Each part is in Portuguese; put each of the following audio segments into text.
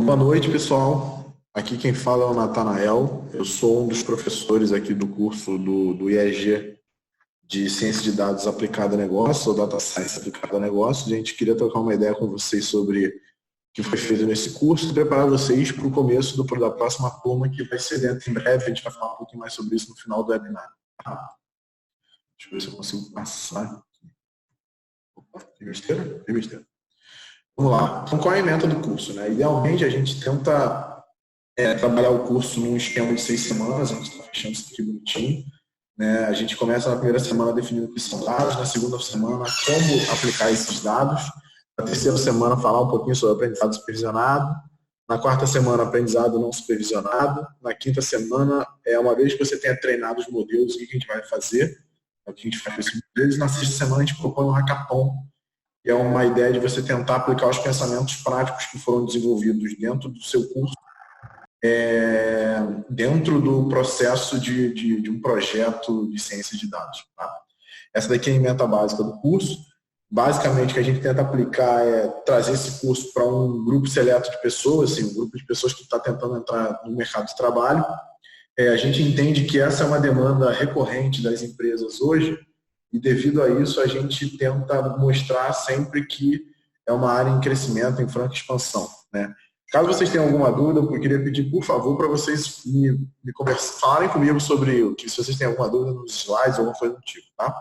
Boa noite, pessoal. Aqui quem fala é o Natanael. Eu sou um dos professores aqui do curso do IEG de Ciência de Dados aplicada a negócio, ou Data Science aplicada a negócio. A gente queria trocar uma ideia com vocês sobre o que foi feito nesse curso e preparar vocês para o começo da próxima turma, que vai ser dentro em breve. A gente vai falar um pouquinho mais sobre isso no final do webinar. Deixa eu ver se eu consigo passar. Opa, tem besteira? Tem besteira. Vamos lá. Então, qual é a ementa do curso, né? Idealmente, a gente tenta trabalhar o curso num esquema de 6 semanas, a gente está fechando isso aqui bonitinho. Né? A gente começa na primeira semana definindo o que são dados, na segunda semana como aplicar esses dados, na terceira semana falar um pouquinho sobre aprendizado supervisionado, na quarta semana aprendizado não supervisionado, na quinta semana, uma vez que você tenha treinado os modelos, o que a gente vai fazer, o que a gente faz com esses modelos, na sexta semana a gente propõe um hackathon, que é uma ideia de você tentar aplicar os pensamentos práticos que foram desenvolvidos dentro do seu curso, dentro do processo de um projeto de ciência de dados. Tá? Essa daqui é a ementa básica do curso. Basicamente, o que a gente tenta aplicar é trazer esse curso para um grupo seleto de pessoas, assim, um grupo de pessoas que está tentando entrar no mercado de trabalho. A gente entende que essa é uma demanda recorrente das empresas hoje, e devido a isso a gente tenta mostrar sempre que é uma área em crescimento, em franca expansão. Né? Caso vocês tenham alguma dúvida, eu queria pedir, por favor, para vocês falarem comigo sobre o que, se vocês têm alguma dúvida nos slides ou alguma coisa do tipo. Tá?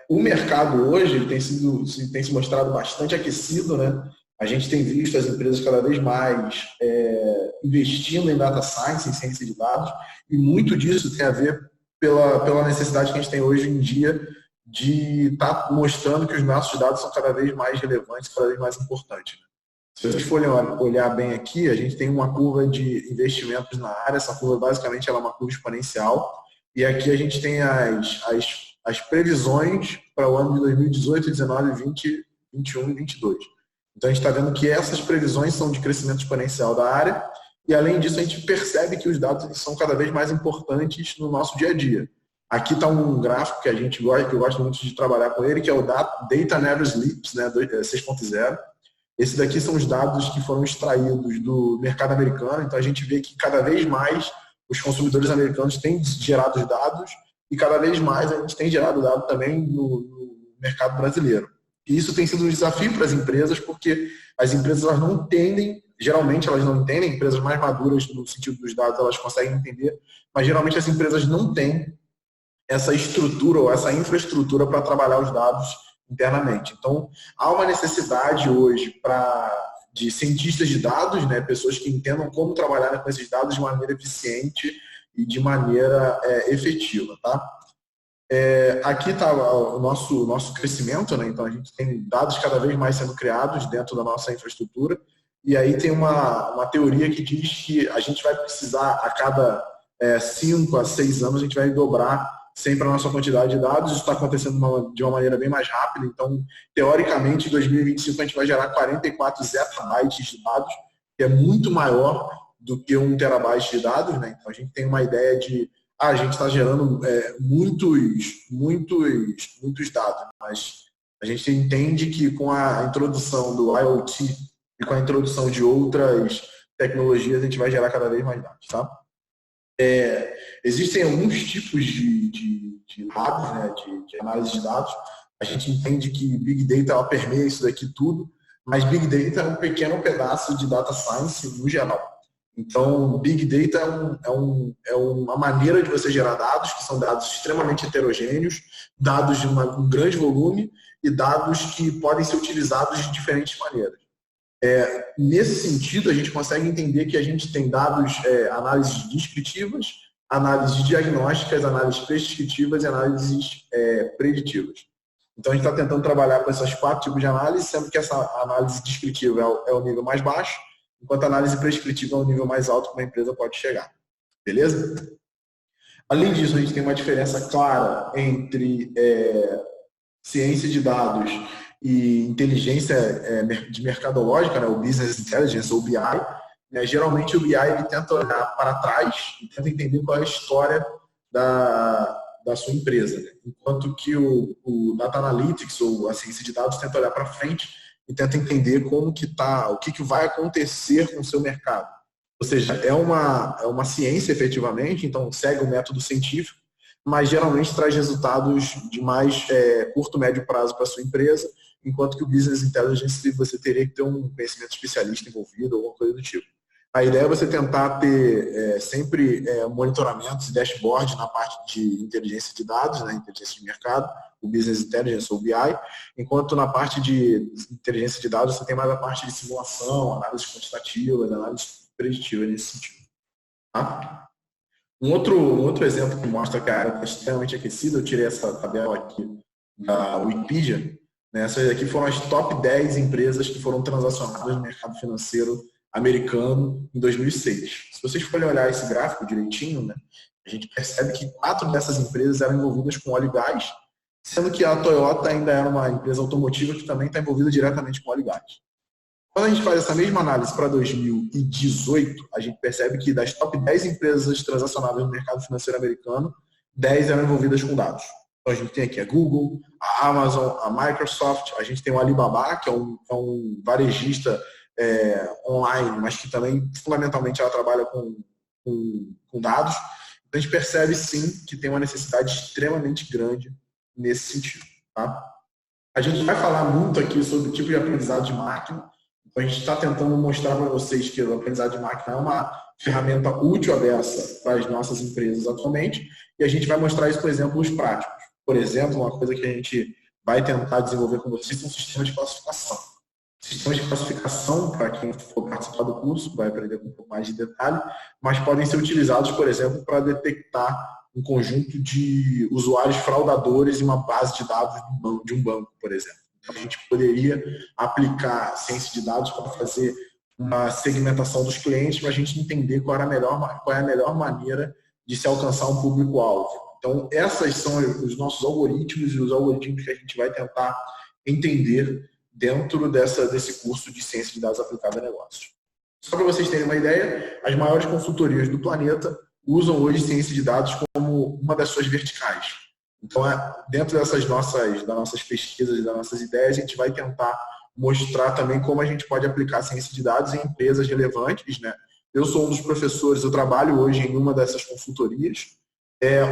O mercado hoje ele tem se mostrado bastante aquecido, né? A gente tem visto as empresas cada vez mais investindo em data science, em ciência de dados, e muito disso tem a ver pela necessidade que a gente tem hoje em dia de estar mostrando que os nossos dados são cada vez mais relevantes, cada vez mais importantes. Né? Se vocês forem olhar bem aqui, a gente tem uma curva de investimentos na área, essa curva basicamente ela é uma curva exponencial, e aqui a gente tem as previsões para o ano de 2018, 2019, 20, 21 e 22. Então a gente está vendo que essas previsões são de crescimento exponencial da área, e além disso a gente percebe que os dados são cada vez mais importantes no nosso dia a dia. Aqui está um gráfico que eu gosto muito de trabalhar com ele, que é o Data Never Sleeps, né, 6.0. Esses daqui são os dados que foram extraídos do mercado americano, então a gente vê que cada vez mais os consumidores americanos têm gerado os dados e cada vez mais a gente tem gerado dado também no mercado brasileiro. E isso tem sido um desafio para as empresas, porque as empresas elas não entendem, geralmente elas não entendem, empresas mais maduras no sentido dos dados elas conseguem entender, mas geralmente as empresas não têm essa estrutura ou essa infraestrutura para trabalhar os dados internamente. Então, há uma necessidade hoje de cientistas de dados, né, pessoas que entendam como trabalhar com esses dados de maneira eficiente e de maneira efetiva. Tá? Aqui está o nosso crescimento, né? Então a gente tem dados cada vez mais sendo criados dentro da nossa infraestrutura, e aí tem uma teoria que diz que a gente vai precisar, a cada 5 a 6 anos, a gente vai dobrar sempre a nossa quantidade de dados. Isso está acontecendo de uma maneira bem mais rápida, então teoricamente em 2025 a gente vai gerar 44 zettabytes de dados, que é muito maior do que 1 terabyte de dados, né? Então a gente tem uma ideia de a gente está gerando muitos dados, mas a gente entende que com a introdução do IoT e com a introdução de outras tecnologias, a gente vai gerar cada vez mais dados. Tá? Existem alguns tipos de dados, né, de análise de dados. A gente entende que Big Data ela permeia isso daqui tudo, mas Big Data é um pequeno pedaço de Data Science no geral. Então, Big Data é uma maneira de você gerar dados, que são dados extremamente heterogêneos, dados de um grande volume e dados que podem ser utilizados de diferentes maneiras. Nesse sentido, a gente consegue entender que a gente tem dados, análises descritivas, análises diagnósticas, análises prescritivas e análises preditivas. Então, a gente está tentando trabalhar com esses 4 tipos de análise, sendo que essa análise descritiva é o nível mais baixo, enquanto a análise prescritiva é o nível mais alto que uma empresa pode chegar. Beleza? Além disso, a gente tem uma diferença clara entre ciência de dados e inteligência de mercadológica, né, o Business Intelligence, ou BI. Geralmente o BI ele tenta olhar para trás e tenta entender qual é a história da sua empresa, né? Enquanto que o Data Analytics, ou a ciência de dados, tenta olhar para frente e tenta entender como que tá, o que, que vai acontecer com o seu mercado. Ou seja, é uma ciência efetivamente, então segue o método científico, mas geralmente traz resultados de mais curto, médio prazo para a sua empresa, enquanto que o Business Intelligence você teria que ter um conhecimento especialista envolvido, alguma coisa do tipo. A ideia é você tentar ter sempre monitoramentos e dashboards na parte de inteligência de dados, né, inteligência de mercado, o Business Intelligence ou BI, enquanto na parte de inteligência de dados você tem mais a parte de simulação, análise quantitativa, análise preditiva nesse sentido. Tá? Um outro exemplo que mostra que a área está extremamente aquecida, eu tirei essa tabela aqui da Wikipedia, né? Essas aqui foram as top 10 empresas que foram transacionadas no mercado financeiro americano em 2006. Se vocês forem olhar esse gráfico direitinho, né, a gente percebe que 4 dessas empresas eram envolvidas com óleo e gás, sendo que a Toyota ainda era uma empresa automotiva que também está envolvida diretamente com óleo e gás. Quando a gente faz essa mesma análise para 2018, a gente percebe que das top 10 empresas transacionadas no mercado financeiro americano, 10 eram envolvidas com dados. Então a gente tem aqui a Google, a Amazon, a Microsoft, a gente tem o Alibaba, que é um varejista online, mas que também fundamentalmente ela trabalha com dados. Então a gente percebe sim que tem uma necessidade extremamente grande nesse sentido. Tá? A gente vai falar muito aqui sobre o tipo de aprendizado de máquina. Então a gente está tentando mostrar para vocês que o aprendizado de máquina é uma ferramenta útil à beça para as nossas empresas atualmente, e a gente vai mostrar isso com exemplos práticos. Por exemplo, uma coisa que a gente vai tentar desenvolver com vocês são sistemas de classificação. Sistemas de classificação, para quem for participar do curso, vai aprender com um pouco mais de detalhe, mas podem ser utilizados, por exemplo, para detectar um conjunto de usuários fraudadores em uma base de dados de um banco, por exemplo. Então, a gente poderia aplicar ciência de dados para fazer uma segmentação dos clientes, para a gente entender qual é a melhor maneira de se alcançar um público-alvo. Então, essas são os nossos algoritmos e os algoritmos que a gente vai tentar entender dentro desse curso de ciência de dados aplicada a negócios. Só para vocês terem uma ideia, as maiores consultorias do planeta usam hoje ciência de dados como uma das suas verticais. Então, dentro das nossas pesquisas e das nossas ideias, a gente vai tentar mostrar também como a gente pode aplicar ciência de dados em empresas relevantes, né? Eu sou um dos professores, eu trabalho hoje em uma dessas consultorias.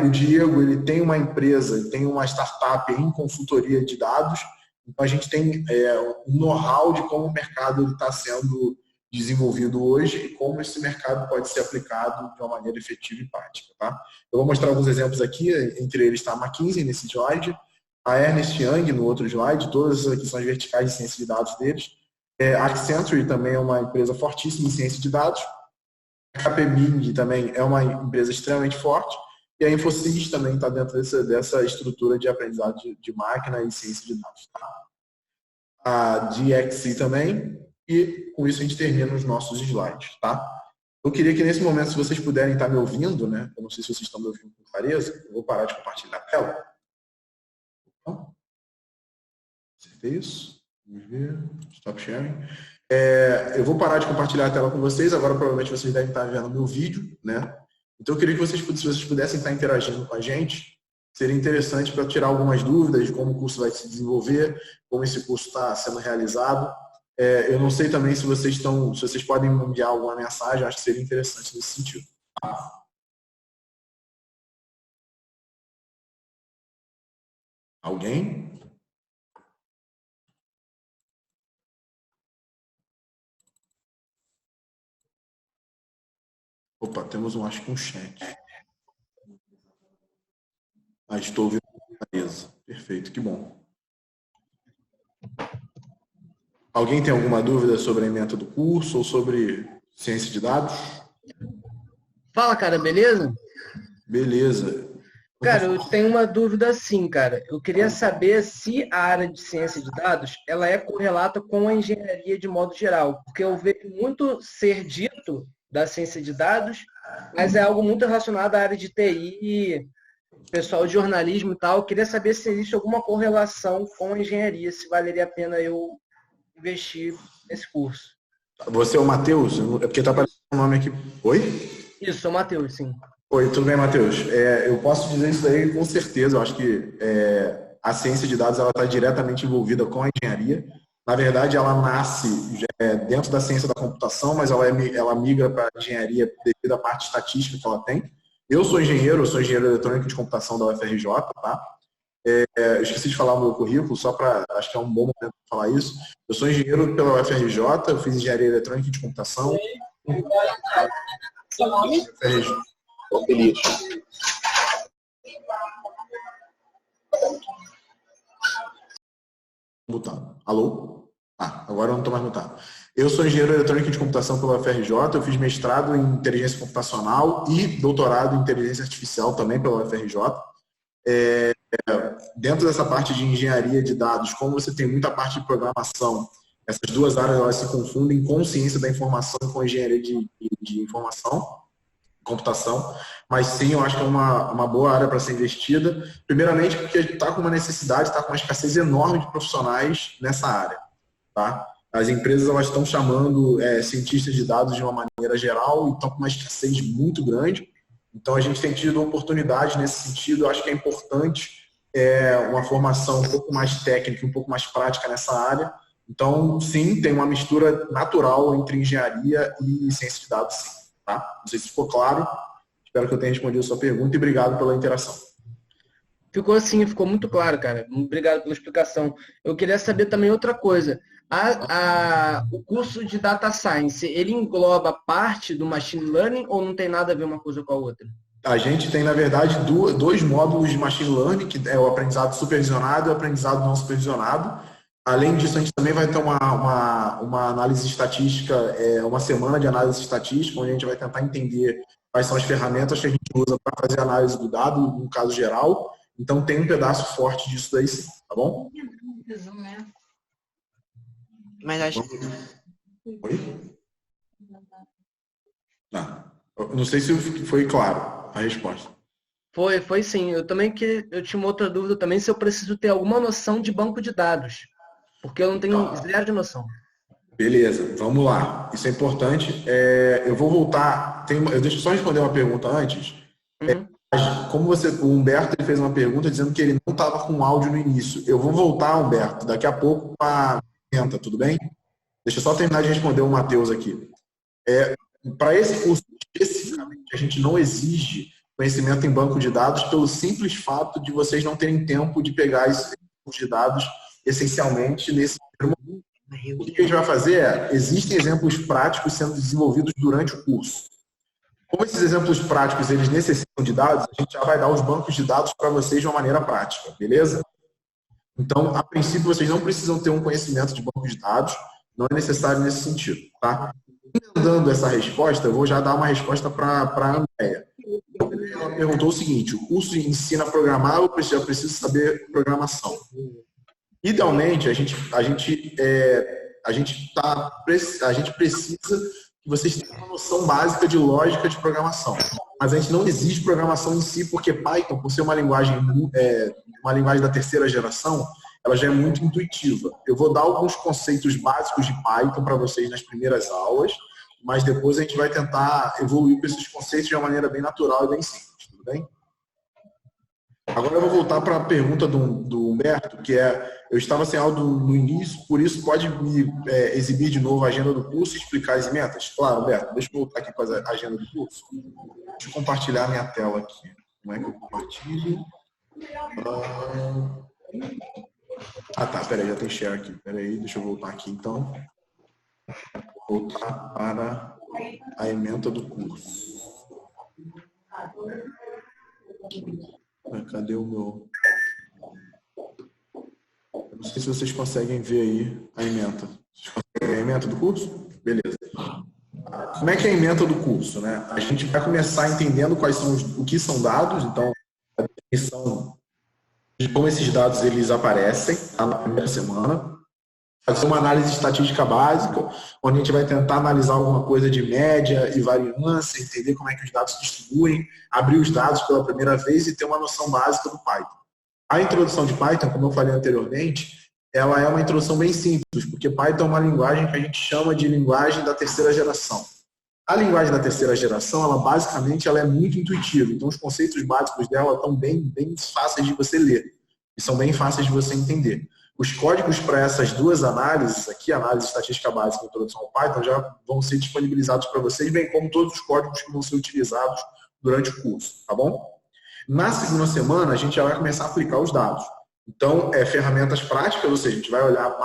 O Diego, ele tem uma empresa, ele tem uma startup em consultoria de dados. Então, a gente tem um know-how de como o mercado está sendo desenvolvido hoje e como esse mercado pode ser aplicado de uma maneira efetiva e prática. Tá? Eu vou mostrar alguns exemplos aqui, entre eles está a McKinsey nesse slide, a Ernst Young no outro slide, todas aqui são as verticais de ciência de dados deles. A Accenture também é uma empresa fortíssima em ciência de dados. A Capgemini também é uma empresa extremamente forte. E a Infosys também está dentro dessa estrutura de aprendizado de máquina e ciência de dados. Tá? A DXC também. E com isso a gente termina os nossos slides. Tá? Eu queria que nesse momento, se vocês puderem estar me ouvindo, né? Eu não sei se vocês estão me ouvindo com clareza, eu vou parar de compartilhar a tela. Acertei isso? Vamos ver. Stop sharing. Eu vou parar de compartilhar a tela com vocês. Agora provavelmente vocês devem estar vendo meu vídeo, né? Então eu queria que se vocês pudessem estar interagindo com a gente, seria interessante para tirar algumas dúvidas de como o curso vai se desenvolver, como esse curso está sendo realizado. Eu não sei também se vocês podem me enviar alguma mensagem, acho que seria interessante nesse sentido. Alguém? Opa, temos acho que um chat. Estou ouvindo a clareza. Perfeito, que bom. Alguém tem alguma dúvida sobre a ementa do curso ou sobre ciência de dados? Fala, cara, beleza? Beleza. Cara, eu tenho uma dúvida assim, cara. Eu queria saber se a área de ciência de dados, ela é correlata com a engenharia de modo geral, porque eu vejo muito ser dito da ciência de dados, mas é algo muito relacionado à área de TI e pessoal de jornalismo e tal. Eu queria saber se existe alguma correlação com a engenharia, se valeria a pena eu investir nesse curso. Você é o Matheus? É porque está aparecendo o nome aqui. Oi? Isso, sou o Matheus, sim. Oi, tudo bem, Matheus? Eu posso dizer isso daí com certeza. Eu acho que a ciência de dados está diretamente envolvida com a engenharia. Na verdade, ela nasce dentro da ciência da computação, mas ela migra para a engenharia devido à parte estatística que ela tem. Eu sou engenheiro eletrônico de computação da UFRJ, tá? Eu esqueci de falar o meu currículo, acho que é um bom momento para falar isso. Eu sou engenheiro pela UFRJ, eu fiz engenharia eletrônica de computação. Feliz. Mutado. Alô? Agora eu não estou mais mutado. Eu sou engenheiro eletrônico de computação pela UFRJ, eu fiz mestrado em inteligência computacional e doutorado em inteligência artificial também pela UFRJ. Dentro dessa parte de engenharia de dados, como você tem muita parte de programação, essas duas áreas elas se confundem com ciência da informação com engenharia de informação, computação, mas sim, eu acho que é uma boa área para ser investida, primeiramente porque a gente está com uma necessidade, está com uma escassez enorme de profissionais nessa área. Tá? As empresas elas estão chamando cientistas de dados de uma maneira geral e estão com uma escassez muito grande, então a gente tem tido oportunidade nesse sentido, eu acho que é importante uma formação um pouco mais técnica, um pouco mais prática nessa área. Então, sim, tem uma mistura natural entre engenharia e ciência de dados, sim. Tá? Não sei se ficou claro. Espero que eu tenha respondido a sua pergunta e obrigado pela interação. Ficou sim, ficou muito claro, cara. Obrigado pela explicação. Eu queria saber também outra coisa. O curso de Data Science, ele engloba parte do Machine Learning ou não tem nada a ver uma coisa com a outra? A gente tem, na verdade, dois módulos de Machine Learning, que é o aprendizado supervisionado e o aprendizado não supervisionado. Além disso, a gente também vai ter uma análise estatística, uma semana de análise estatística, onde a gente vai tentar entender quais são as ferramentas que a gente usa para fazer a análise do dado, no caso geral. Então, tem um pedaço forte disso daí sim, tá bom? Mas acho que... Oi? Não sei se foi claro a resposta. Foi sim. Eu tinha uma outra dúvida também, se eu preciso ter alguma noção de banco de dados. Porque eu não tenho zero de noção. Beleza, vamos lá. Isso é importante. Eu vou voltar. Deixa eu só responder uma pergunta antes. Como o Humberto ele fez uma pergunta dizendo que ele não estava com áudio no início. Eu vou voltar, Humberto, daqui a pouco para a pergunta, tudo bem? Deixa eu só terminar de responder o Matheus aqui. Para esse curso, especificamente, a gente não exige conhecimento em banco de dados pelo simples fato de vocês não terem tempo de pegar esses bancos de dados essencialmente nesse primeiro momento. O que a gente vai fazer existem exemplos práticos sendo desenvolvidos durante o curso. Como esses exemplos práticos eles necessitam de dados, a gente já vai dar os bancos de dados para vocês de uma maneira prática, beleza? Então, a princípio, vocês não precisam ter um conhecimento de banco de dados, não é necessário nesse sentido, tá? Dando essa resposta, eu vou já dar uma resposta para a Andréia. Ela perguntou o seguinte: o curso ensina a programar ou eu preciso saber programação? Idealmente, a gente precisa que vocês tenham uma noção básica de lógica de programação. Mas a gente não exige programação em si, porque Python, por ser uma linguagem da terceira geração, ela já é muito intuitiva. Eu vou dar alguns conceitos básicos de Python para vocês nas primeiras aulas, mas depois a gente vai tentar evoluir com esses conceitos de uma maneira bem natural e bem simples, tudo bem? Agora eu vou voltar para a pergunta do Humberto, que eu estava sem áudio no início, por isso pode me exibir de novo a agenda do curso e explicar as metas? Claro, Humberto, deixa eu voltar aqui com a agenda do curso. Deixa eu compartilhar a minha tela aqui. Como é que eu compartilho? Tá, peraí, já tem share aqui. Peraí, deixa eu voltar aqui então. Voltar para a ementa do curso. Cadê o meu... Eu não sei se vocês conseguem ver aí a ementa. Vocês conseguem ver a ementa do curso? Beleza. Como é que é a ementa do curso, né? A gente vai começar entendendo o que são dados, então a definição de como esses dados eles aparecem na primeira semana. Fazer uma análise estatística básica, onde a gente vai tentar analisar alguma coisa de média e variância, entender como é que os dados se distribuem, abrir os dados pela primeira vez e ter uma noção básica do Python. A introdução de Python, como eu falei anteriormente, ela é uma introdução bem simples, porque Python é uma linguagem que a gente chama de linguagem da terceira geração. A linguagem da terceira geração, ela basicamente ela é muito intuitiva, então os conceitos básicos dela estão bem fáceis de você ler e são bem fáceis de você entender. Os códigos para essas duas análises aqui, análise estatística básica e introdução ao Python, já vão ser disponibilizados para vocês, bem como todos os códigos que vão ser utilizados durante o curso, tá bom? Na segunda semana, a gente já vai começar a aplicar os dados. Então, ferramentas práticas, ou seja, a gente vai olhar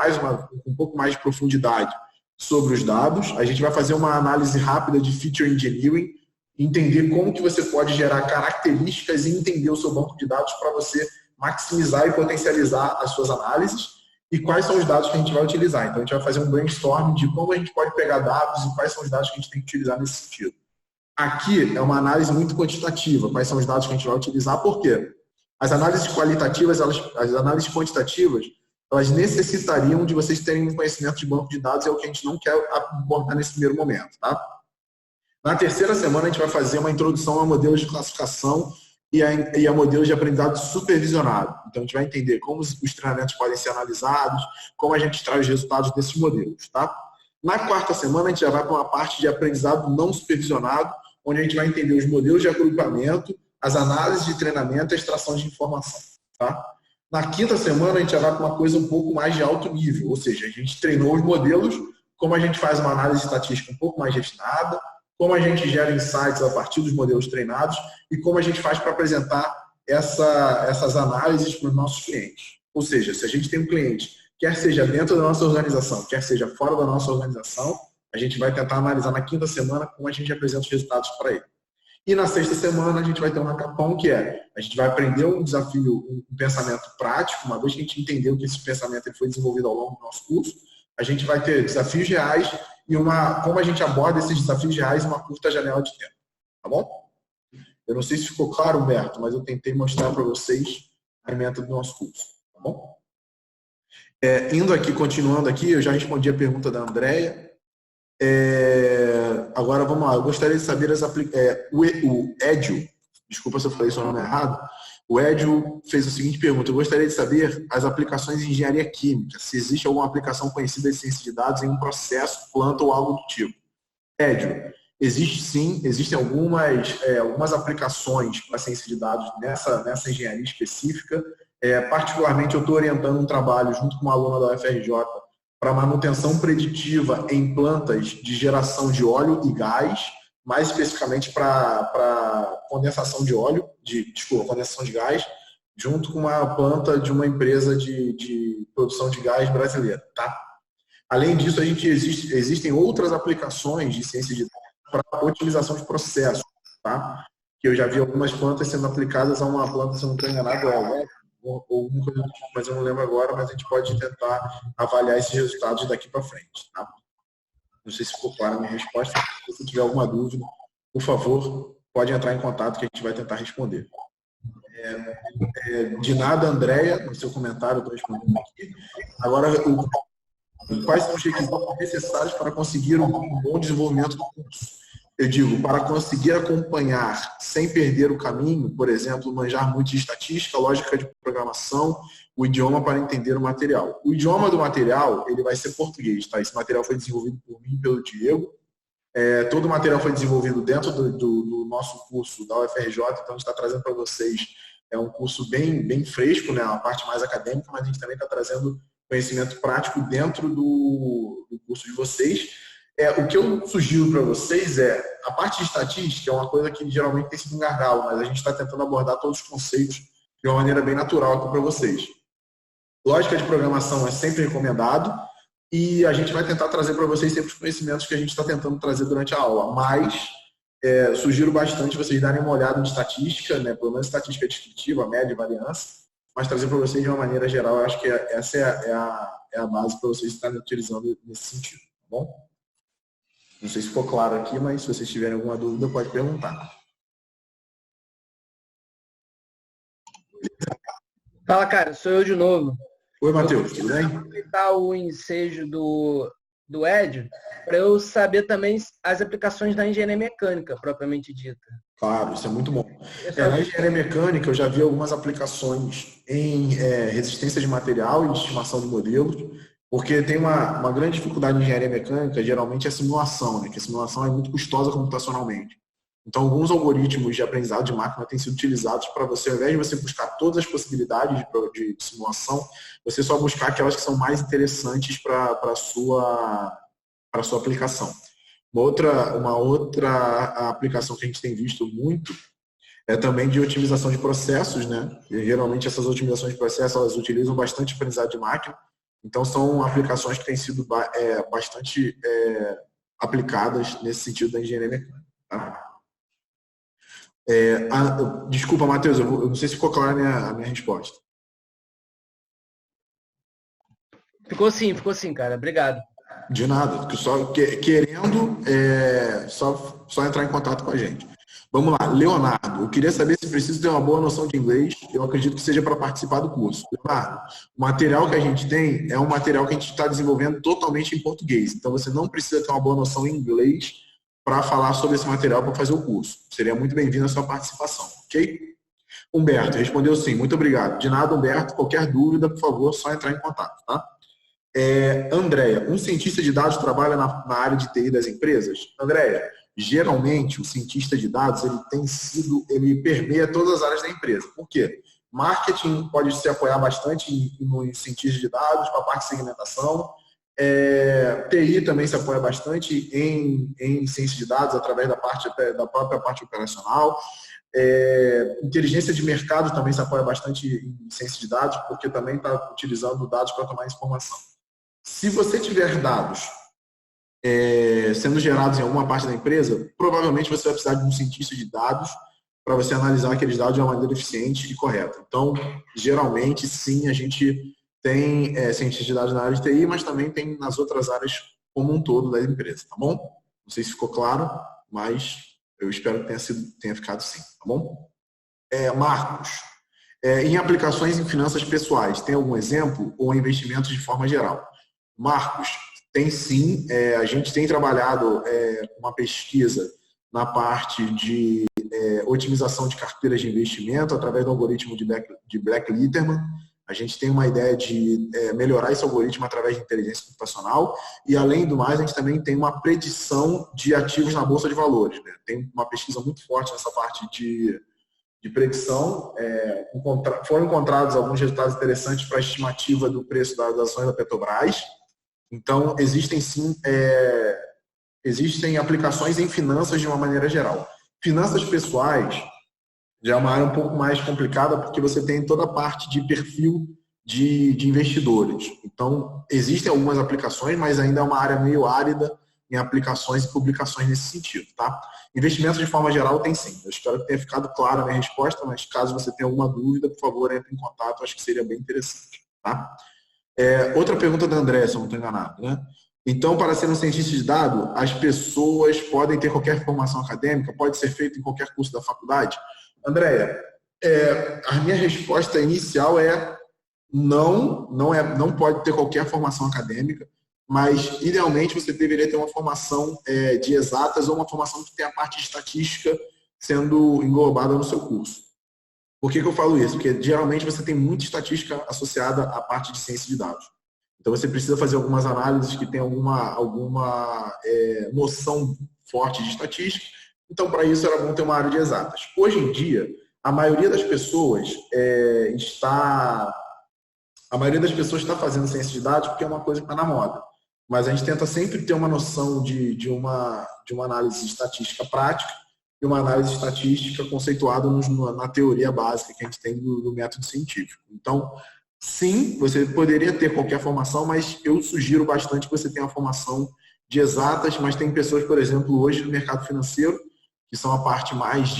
um pouco mais de profundidade sobre os dados, a gente vai fazer uma análise rápida de feature engineering, entender como que você pode gerar características e entender o seu banco de dados para você maximizar e potencializar as suas análises e quais são os dados que a gente vai utilizar. Então, a gente vai fazer um brainstorm de como a gente pode pegar dados e quais são os dados que a gente tem que utilizar nesse sentido. Aqui é uma análise muito quantitativa, quais são os dados que a gente vai utilizar, por quê? As análises qualitativas, as análises quantitativas, elas necessitariam de vocês terem um conhecimento de banco de dados, é o que a gente não quer abordar nesse primeiro momento, tá? Na terceira semana, a gente vai fazer uma introdução a modelos de classificação e a modelos de aprendizado supervisionado. Então, a gente vai entender como os treinamentos podem ser analisados, como a gente traz os resultados desses modelos, tá? Na quarta semana, a gente já vai para uma parte de aprendizado não supervisionado, onde a gente vai entender os modelos de agrupamento, as análises de treinamento e a extração de informação, tá? Na quinta semana, a gente já vai para uma coisa um pouco mais de alto nível, ou seja, a gente treinou os modelos, como a gente faz uma análise estatística um pouco mais refinada, como a gente gera insights a partir dos modelos treinados e como a gente faz para apresentar essas análises para os nossos clientes. Ou seja, se a gente tem um cliente, quer seja dentro da nossa organização, quer seja fora da nossa organização, a gente vai tentar analisar na quinta semana como a gente apresenta os resultados para ele. E na sexta semana a gente vai ter um hackathon, que a gente vai aprender um desafio, um pensamento prático, uma vez que a gente entendeu que esse pensamento ele foi desenvolvido ao longo do nosso curso, a gente vai ter desafios reais e como a gente aborda esses desafios reais em uma curta janela de tempo, tá bom? Eu não sei se ficou claro, Humberto, mas eu tentei mostrar para vocês a meta do nosso curso, tá bom? Continuando aqui, eu já respondi a pergunta da Andréia. Agora vamos lá, eu gostaria de saber o Edio, desculpa se eu falei seu nome errado, o Edio fez a seguinte pergunta: eu gostaria de saber as aplicações em engenharia química, se existe alguma aplicação conhecida de ciência de dados em um processo, planta ou algo do tipo. Edio, existe sim, existem algumas aplicações para ciência de dados nessa engenharia específica. Particularmente, eu estou orientando um trabalho junto com uma aluna da UFRJ para manutenção preditiva em plantas de geração de óleo e gás, mais especificamente para condensação de óleo, condensação de gás, junto com uma planta de uma empresa de produção de gás brasileira, tá? Além disso, existem outras aplicações de ciência de dados para otimização de processos, tá? Que eu já vi algumas plantas sendo aplicadas a uma planta, se eu não estou enganado, ou alguma coisa do tipo, mas eu não lembro agora, mas a gente pode tentar avaliar esses resultados daqui para frente, tá? Não sei se ficou clara a minha resposta. Se você tiver alguma dúvida, por favor, pode entrar em contato que a gente vai tentar responder. De nada, Andréia, no seu comentário, eu estou respondendo aqui. Agora, quais são os requisitos necessários para conseguir um bom desenvolvimento do curso? Eu digo, para conseguir acompanhar sem perder o caminho, por exemplo, manjar muito de estatística, lógica de programação, o idioma para entender o material. O idioma do material, ele vai ser português, tá? Esse material foi desenvolvido por mim e pelo Diego. Todo o material foi desenvolvido dentro do nosso curso da UFRJ, então a gente está trazendo para vocês um curso bem fresco, né? A parte mais acadêmica, mas a gente também está trazendo conhecimento prático dentro do curso de vocês. O que eu sugiro para vocês a parte de estatística é uma coisa que geralmente tem sido um gargalo, mas a gente está tentando abordar todos os conceitos de uma maneira bem natural aqui para vocês. Lógica de programação é sempre recomendado e a gente vai tentar trazer para vocês sempre os conhecimentos que a gente está tentando trazer durante a aula, mas sugiro bastante vocês darem uma olhada em estatística, né, pelo menos estatística descritiva, média e variância, mas trazer para vocês de uma maneira geral. Eu acho que essa é a base para vocês estarem utilizando nesse sentido, tá bom? Não sei se ficou claro aqui, mas se vocês tiverem alguma dúvida, pode perguntar. Fala, cara, sou eu de novo. Oi, Matheus, tudo bem? Eu vou aproveitar o ensejo do Edio para eu saber também as aplicações da engenharia mecânica, propriamente dita. Claro, isso é muito bom. Na engenharia mecânica, eu já vi algumas aplicações em resistência de material e estimação de modelos, porque tem uma grande dificuldade em engenharia mecânica, geralmente é a simulação, né? Que a simulação é muito custosa computacionalmente. Então, alguns algoritmos de aprendizado de máquina têm sido utilizados para você, ao invés de você buscar todas as possibilidades de simulação, você só buscar aquelas que são mais interessantes para a sua aplicação. Uma outra aplicação que a gente tem visto muito é também de otimização de processos, né? E, geralmente essas otimizações de processos, elas utilizam bastante aprendizado de máquina. Então, são aplicações que têm sido bastante aplicadas nesse sentido da engenharia mecânica. Tá? Desculpa, Matheus, eu não sei se ficou clara a minha resposta. Ficou sim, cara. Obrigado. De nada, só querendo só entrar em contato com a gente. Vamos lá, Leonardo, eu queria saber se preciso ter uma boa noção de inglês. Eu acredito que seja para participar do curso. Leonardo, o material que a gente tem é um material que a gente está desenvolvendo totalmente em português. Então, você não precisa ter uma boa noção em inglês para falar sobre esse material para fazer o curso. Seria muito bem-vindo a sua participação, ok? Humberto, respondeu sim, muito obrigado. De nada, Humberto, qualquer dúvida, por favor, só entrar em contato, tá? Andréia, um cientista de dados trabalha na área de TI das empresas? Andréia, geralmente o cientista de dados ele permeia todas as áreas da empresa. Por quê? Marketing pode se apoiar bastante no cientista de dados, para a parte de segmentação. TI também se apoia bastante em ciência de dados através da própria parte operacional. Inteligência de mercado também se apoia bastante em ciência de dados, porque também está utilizando dados para tomar informação. Se você tiver dados sendo gerados em alguma parte da empresa, provavelmente você vai precisar de um cientista de dados para você analisar aqueles dados de uma maneira eficiente e correta. Então, geralmente, sim, a gente tem cientistas de dados na área de TI, mas também tem nas outras áreas como um todo da empresa, tá bom? Não sei se ficou claro, mas eu espero que tenha ficado sim, tá bom? Marcos, em aplicações em finanças pessoais, tem algum exemplo ou investimentos de forma geral? Marcos, tem sim. A gente tem trabalhado uma pesquisa na parte de otimização de carteiras de investimento através do algoritmo de Black-Litterman. A gente tem uma ideia de melhorar esse algoritmo através de inteligência computacional e, além do mais, a gente também tem uma predição de ativos na Bolsa de Valores, né? Tem uma pesquisa muito forte nessa parte de predição. Foram encontrados alguns resultados interessantes para a estimativa do preço das ações da Petrobras. Então, existem sim aplicações em finanças de uma maneira geral. Finanças pessoais já é uma área um pouco mais complicada, porque você tem toda a parte de perfil de investidores. Então, existem algumas aplicações, mas ainda é uma área meio árida em aplicações e publicações nesse sentido, tá? Investimentos de forma geral tem sim. Eu espero que tenha ficado clara a minha resposta, mas caso você tenha alguma dúvida, por favor, entre em contato, acho que seria bem interessante, tá? Outra pergunta da André, se eu não estou enganado, né? Então, para ser um cientista de dados, as pessoas podem ter qualquer formação acadêmica? Pode ser feito em qualquer curso da faculdade? Andréia, a minha resposta inicial não pode ter qualquer formação acadêmica, mas idealmente você deveria ter uma formação de exatas ou uma formação que tenha a parte de estatística sendo englobada no seu curso. Por que eu falo isso? Porque geralmente você tem muita estatística associada à parte de ciência de dados. Então você precisa fazer algumas análises que tenham alguma noção forte de estatística. Então, para isso, era bom ter uma área de exatas. Hoje em dia, a maioria das pessoas está fazendo ciência de dados porque é uma coisa que está na moda. Mas a gente tenta sempre ter uma noção de uma análise estatística prática e uma análise estatística conceituada na teoria básica que a gente tem do método científico. Então, sim, você poderia ter qualquer formação, mas eu sugiro bastante que você tenha uma formação de exatas, mas tem pessoas, por exemplo, hoje no mercado financeiro, que são a parte mais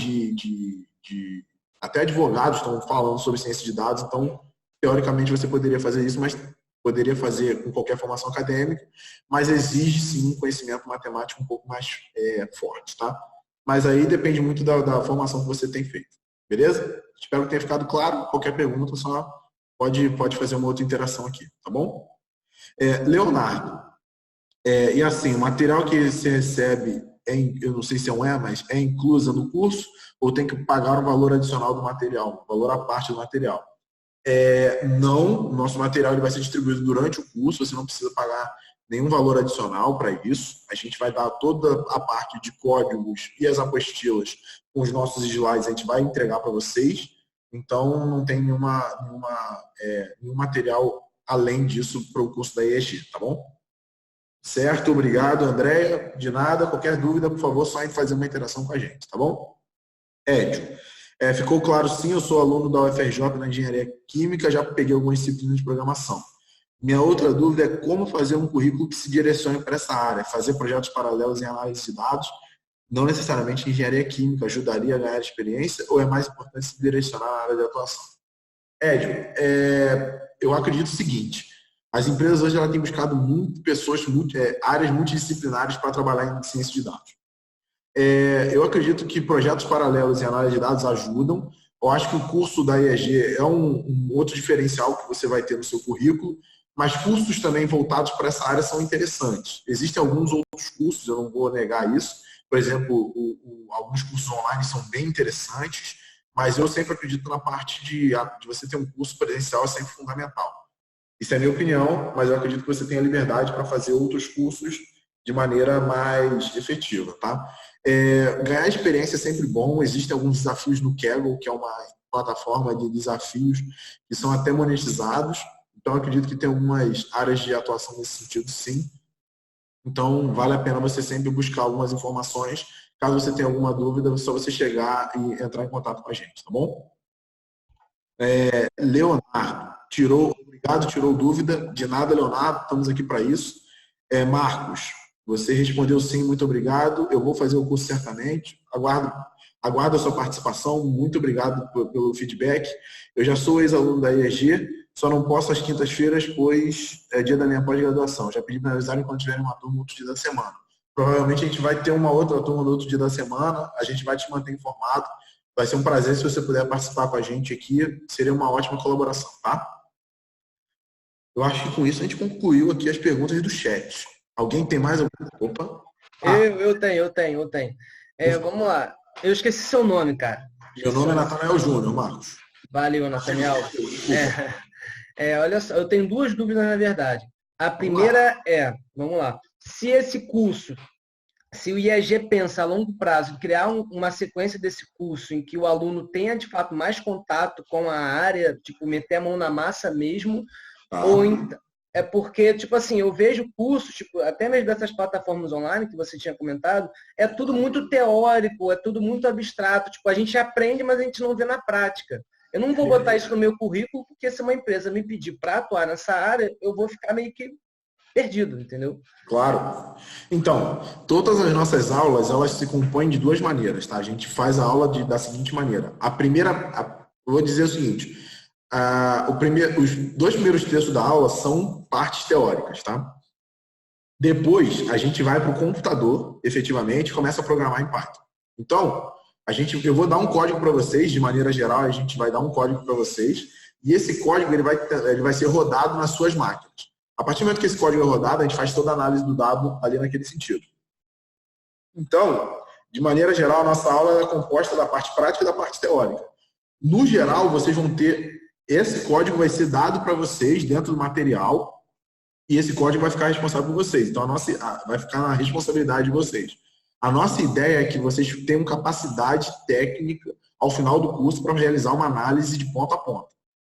até advogados estão falando sobre ciência de dados, então, teoricamente, você poderia fazer isso, mas poderia fazer com qualquer formação acadêmica, mas exige, sim, um conhecimento matemático um pouco mais forte, tá? Mas aí depende muito da formação que você tem feito, beleza? Espero que tenha ficado claro. Qualquer pergunta, só pode fazer uma outra interação aqui, tá bom? Leonardo, e assim, o material que você recebe, eu não sei se mas é inclusa no curso ou tem que pagar um valor adicional do material, um valor à parte do material? Não, o nosso material ele vai ser distribuído durante o curso, você não precisa pagar nenhum valor adicional para isso. A gente vai dar toda a parte de códigos e as apostilas com os nossos slides, a gente vai entregar para vocês. Então, não tem nenhum material além disso para o curso da ESG, tá bom? Certo, obrigado, Andréia. De nada, qualquer dúvida, por favor, só em fazer uma interação com a gente, tá bom? Édio, ficou claro sim, eu sou aluno da UFRJ na Engenharia Química, já peguei algumas disciplinas de programação. Minha outra dúvida é como fazer um currículo que se direcione para essa área, fazer projetos paralelos em análise de dados, não necessariamente em engenharia química, ajudaria a ganhar experiência ou é mais importante se direcionar na área de atuação? Édio, eu acredito o seguinte, as empresas hoje elas têm buscado áreas multidisciplinares para trabalhar em ciência de dados. Eu acredito que projetos paralelos em análise de dados ajudam. Eu acho que o curso da ESG é um outro diferencial que você vai ter no seu currículo, mas cursos também voltados para essa área são interessantes. Existem alguns outros cursos, eu não vou negar isso. Por exemplo, alguns cursos online são bem interessantes, mas eu sempre acredito na parte de você ter um curso presencial é sempre fundamental. Isso é a minha opinião, mas eu acredito que você tenha liberdade para fazer outros cursos de maneira mais efetiva, tá? Ganhar experiência é sempre bom. Existem alguns desafios no Kaggle, que é uma plataforma de desafios que são até monetizados. Então, eu acredito que tem algumas áreas de atuação nesse sentido, sim. Então, vale a pena você sempre buscar algumas informações. Caso você tenha alguma dúvida, é só você chegar e entrar em contato com a gente, tá bom? Leonardo, obrigado, tirou dúvida. De nada, Leonardo, estamos aqui para isso. Marcos, você respondeu sim, muito obrigado. Eu vou fazer o curso certamente. Aguardo a sua participação. Muito obrigado pelo feedback. Eu já sou ex-aluno da ESG, só não posso às quintas-feiras, pois é dia da minha pós-graduação. Já pedi para avisarem quando tiverem uma turma no outro dia da semana. Provavelmente a gente vai ter uma outra turma no outro dia da semana. A gente vai te manter informado. Vai ser um prazer se você puder participar com a gente aqui. Seria uma ótima colaboração, tá? Eu acho que com isso a gente concluiu aqui as perguntas do chat. Alguém tem mais alguma? Opa! Eu tenho. Vamos lá. Eu esqueci seu nome, cara. Meu nome é Nathanael Júnior, Marcos. Valeu, Nathanael. Olha só, eu tenho duas dúvidas, na verdade. A primeira vamos lá, se o IEG pensa a longo prazo em criar uma sequência desse curso em que o aluno tenha, de fato, mais contato com a área, tipo, meter a mão na massa mesmo, ou então, é porque, tipo assim, eu vejo cursos, tipo, até mesmo dessas plataformas online que você tinha comentado, é tudo muito teórico, é tudo muito abstrato, tipo, a gente aprende, mas a gente não vê na prática. Eu não vou botar isso no meu currículo, porque se uma empresa me pedir para atuar nessa área, eu vou ficar meio que perdido, entendeu? Claro. Então, todas as nossas aulas, elas se compõem de duas maneiras, tá? A gente faz a aula da seguinte maneira. Eu vou dizer o seguinte, os dois primeiros textos da aula são partes teóricas, tá? Depois, a gente vai para o computador, efetivamente, e começa a programar em Python. Então, eu vou dar um código para vocês, de maneira geral, a gente vai dar um código para vocês, e esse código ele vai ser rodado nas suas máquinas. A partir do momento que esse código é rodado, a gente faz toda a análise do dado ali naquele sentido. Então, de maneira geral, a nossa aula é composta da parte prática e da parte teórica. No geral, vocês vão ter... Esse código vai ser dado para vocês dentro do material e esse código vai ficar responsável por vocês. Então, vai ficar na responsabilidade de vocês. A nossa ideia é que vocês tenham capacidade técnica ao final do curso para realizar uma análise de ponta a ponta.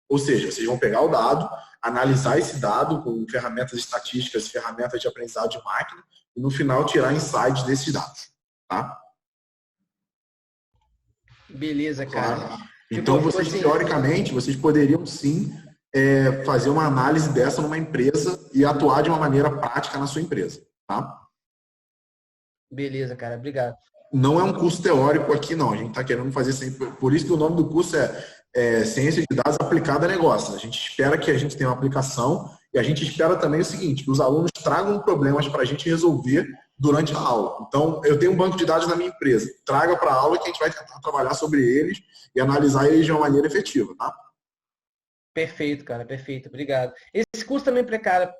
Ou seja, vocês vão pegar o dado, analisar esse dado com ferramentas estatísticas, ferramentas de aprendizado de máquina e no final tirar insights desses dados. Tá? Beleza, cara. Claro. Então, vocês, teoricamente, vocês poderiam sim fazer uma análise dessa numa empresa e atuar de uma maneira prática na sua empresa. Tá? Beleza, cara. Obrigado. Não é um curso teórico aqui, não. A gente está querendo fazer sempre... Por isso que o nome do curso é Ciência de Dados Aplicada a Negócios. A gente espera que a gente tenha uma aplicação e a gente espera também o seguinte, que os alunos tragam problemas para a gente resolver durante a aula. Então, eu tenho um banco de dados na minha empresa. Traga para a aula que a gente vai tentar trabalhar sobre eles e analisar eles de uma maneira efetiva, tá? Perfeito, cara. Perfeito. Obrigado. Esse curso também prepara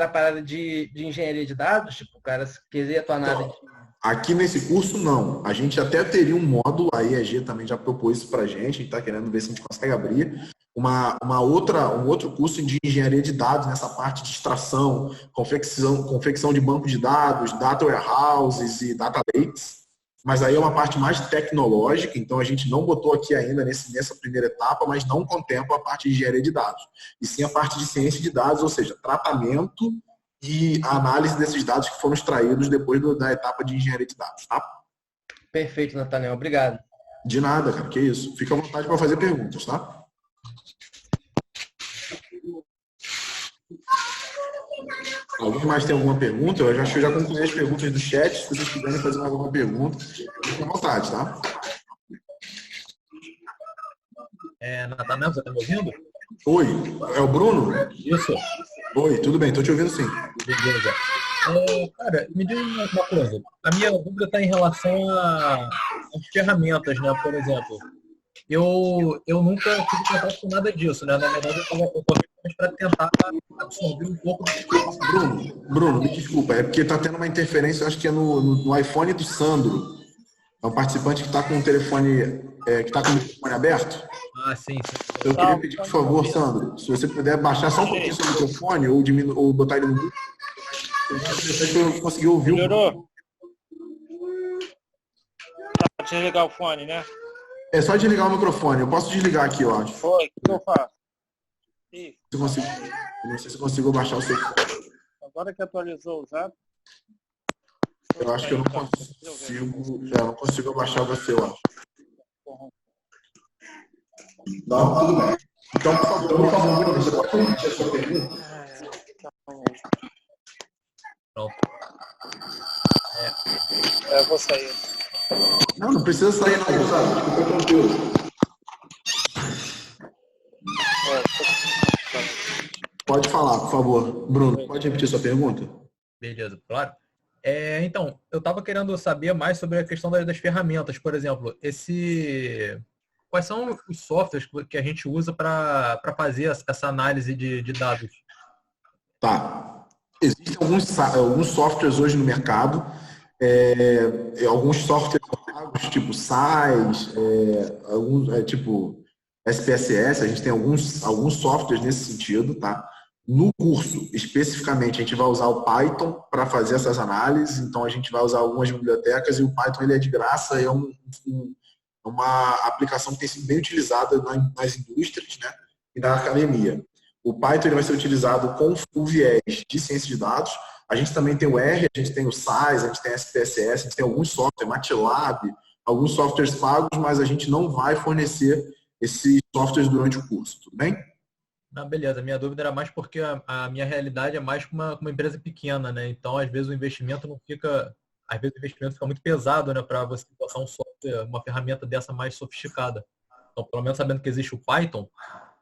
para a área de engenharia de dados? Tipo, o cara quiser atuar na área de... Aqui nesse curso, não. A gente até teria um módulo, a IEG também já propôs isso para a gente está querendo ver se a gente consegue abrir, um outro curso de engenharia de dados nessa parte de extração, confecção de banco de dados, data warehouses e data lakes, mas aí é uma parte mais tecnológica, então a gente não botou aqui ainda nessa primeira etapa, mas não contempla a parte de engenharia de dados, e sim a parte de ciência de dados, ou seja, tratamento e a análise desses dados que foram extraídos depois da etapa de engenharia de dados, tá? Perfeito, Nathaniel. Obrigado. De nada, cara, que isso. Fica à vontade para fazer perguntas, tá? Alguém mais tem alguma pergunta? Eu acho que eu já concluí as perguntas do chat. Se vocês quiserem fazer mais alguma pergunta, fiquem à vontade, tá? Nathaniel, você está me ouvindo? Oi, é o Bruno? Isso. Oi, tudo bem, estou te ouvindo sim. Beleza. Cara, me diz uma coisa. A minha dúvida está em relação às ferramentas, né? Por exemplo, eu nunca tive contato com nada disso, né? Na verdade, eu tô aqui para tentar absorver um pouco do Bruno, me desculpa, é porque está tendo uma interferência, acho que é no iPhone do Sandro. É um participante que está com o telefone, aberto. Ah, sim. Eu queria pedir, por favor, Sandro, se você puder baixar só um pouquinho seu microfone ou botar ele no mute. Eu consegui ouvir. Melhorou? Tá, desligar o fone, né? É só desligar o microfone. Eu posso desligar aqui, eu acho. Foi, o que eu faço? Ih, Eu não sei se eu consigo baixar o seu fone. agora que atualizou o zap. Eu acho que eu não consigo baixar você, eu acho. Não, tudo bem. Então, por favor, Bruno, você pode repetir a sua pergunta? Pronto. Eu vou sair. Não precisa sair não, sabe? Fica tranquilo. Pode falar, por favor. Bruno, pode repetir sua pergunta? Beleza, claro. Então, eu estava querendo saber mais sobre a questão das ferramentas. Por exemplo, quais são os softwares que a gente usa para fazer essa análise de dados? Tá. Existem alguns softwares hoje no mercado, alguns softwares tipo SAIS, tipo SPSS, a gente tem alguns softwares nesse sentido, tá? No curso, especificamente, a gente vai usar o Python para fazer essas análises, então a gente vai usar algumas bibliotecas e o Python ele é de graça, é uma aplicação que tem sido bem utilizada nas indústrias, né, e na academia. O Python ele vai ser utilizado com o viés de ciência de dados. A gente também tem o R, a gente tem o SAIS, a gente tem a SPSS, a gente tem alguns softwares, MATLAB, alguns softwares pagos, mas a gente não vai fornecer esses softwares durante o curso, tudo bem? Beleza, minha dúvida era mais porque a minha realidade é mais com uma empresa pequena, né? Então, às vezes, o investimento fica muito pesado, né? Para você passar um software, uma ferramenta dessa mais sofisticada. Então, pelo menos sabendo que existe o Python,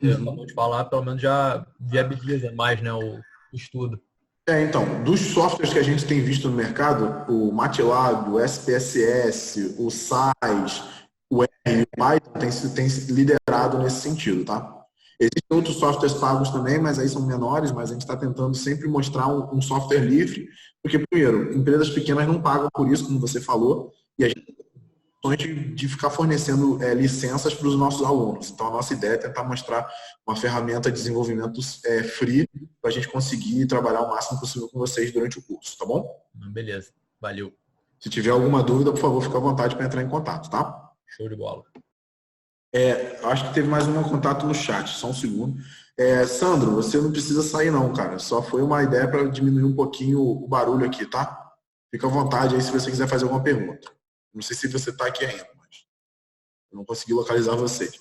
acabou de falar, pelo menos já viabiliza mais, né, o estudo. Então, dos softwares que a gente tem visto no mercado, o MATLAB, o SPSS, o SAIS, o R e o Python tem se liderado nesse sentido, tá? Existem outros softwares pagos também, mas aí são menores, mas a gente está tentando sempre mostrar um software livre, porque, primeiro, empresas pequenas não pagam por isso, como você falou, e a gente tem de ficar fornecendo licenças para os nossos alunos. Então, a nossa ideia é tentar mostrar uma ferramenta de desenvolvimento free para a gente conseguir trabalhar o máximo possível com vocês durante o curso, tá bom? Beleza, valeu. Se tiver alguma dúvida, por favor, fique à vontade para entrar em contato, tá? Show de bola. Acho que teve mais um contato no chat, só um segundo. Sandro, você não precisa sair não, cara. Só foi uma ideia para diminuir um pouquinho o barulho aqui, tá? Fica à vontade aí se você quiser fazer alguma pergunta. Não sei se você está aqui ainda, mas eu não consegui localizar vocês.